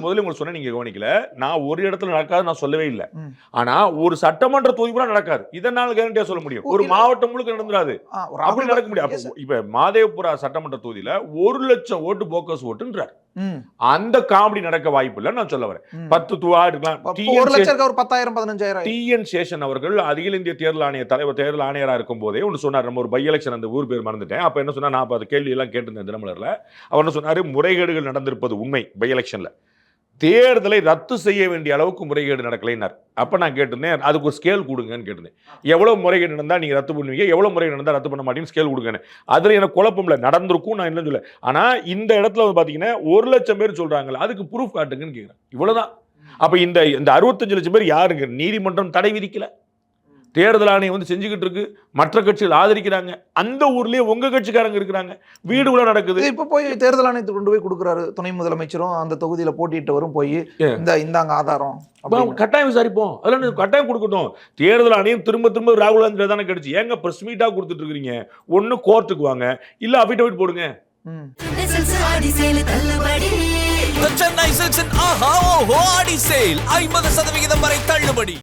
முதல்ல உங்களுக்கு சொன்ன நீங்க கவனிக்கல. நான் ஒரு இடத்துல நடக்காது நான் சொல்லவே இல்ல. ஆனா ஒரு சட்டமன்ற தொகுதி கூட நடக்காது. இதனால கேரண்டியா சொல்ல முடியும். ஒரு மாவட்டம் முழுக்க நடந்துராது. அப்படி நடக்க முடியாது. இப்ப மாதேவபுரா சட்டமன்ற தொகுதியில 1,00,000 ஓட்டு போக்கஸ் ஓட்டுன்றார். அந்த காமெடி நடக்க வாய்ப்பு இல்ல நான் சொல்ல வரேன். 10 இருக்கலாம். 1,00,000 ஒரு 10,000 15,000. டிஎன் சேஷன் அவர்கள் அகில இந்திய தேர்தல் ஆணைய தலைவர் தேர்தல் ஆணையரா இருக்கும் போதே ஒன்று சொன்னார். நம்ம ஒரு பை எலெக்ஷன் அந்த ஊர் பேர் மறந்துட்டேன். அப்ப என்ன சொன்னா நான் அந்த கேள்வி எல்லாம் கேட்டிருந்தேன் தினமலர்ல. அவர் என்ன சொன்னாரு, முறைகேடுகள் நடந்திருப்பது உண்மை பை எலெக்ஷன்ல. தேர்தலை ரத்து செய்ய வேண்டிய அளவுக்கு முறைகேடு நடக்கலைன்னார். அப்ப நான் கேட்டிருந்தேன், அதுக்கு ஒரு ஸ்கேல் கொடுங்கன்னு கேட்டிருந்தேன். எவ்வளவு முறைகேடு நடந்தா நீங்க ரத்து பண்ணுவீங்க, எவ்வளவு முறைகேடு நடந்தா ரத்து பண்ண மாட்டீங்கன்னு ஸ்கேல் கொடுங்கன்னு. அதுல எனக்கு குழப்பம் இல்லை, நடந்திருக்கும், நான் இல்லைன்னு சொல்ல. ஆனா இந்த இடத்துல வந்து பாத்தீங்கன்னா 1,00,000 பேர் சொல்றாங்கல்ல, அதுக்கு ப்ரூஃப் காட்டுங்கன்னு கேட்கிறேன். இவ்வளவுதான். அப்ப இந்த 65 லட்சம் பேர் யாருங்க? நீதிமன்றம் தடை விதிக்கல, தேர்தல் ஆணையம் வந்து செஞ்சுக்கிட்டு இருக்கு, மற்ற கட்சிகள் ஆதரிக்கிறாங்க. அந்த ஊர்லயே உங்க கட்சிக்காரங்க இருக்கிறாங்க, வீடு கூட நடக்குது. இப்ப போய் தேர்தல் ஆணையத்துக்கு கொண்டு போய் கொடுக்குறாரு துணை முதலமைச்சரும், அந்த தொகுதியில போட்டிட்டு வரும் போய் இந்தாங்க ஆதாரம் கட்டாயம் விசாரிப்போம். அதெல்லாம் கட்டாயம் கொடுக்கட்டும். தேர்தல் ஆணையம் திரும்ப திரும்ப ராகுல் காந்தி தானே கிடைச்சு. ஏங்க பிரஸ் மீட்டா கொடுத்துட்டு இருக்கீங்க? ஒன்னு கோர்ட்டுக்கு வாங்க, இல்ல அஃபிடவிட் போடுங்க. சென்னை சில்க்ஸின் ஆஹா ஓஹோ ஆடி சேல் 50% வரை தள்ளுபடி.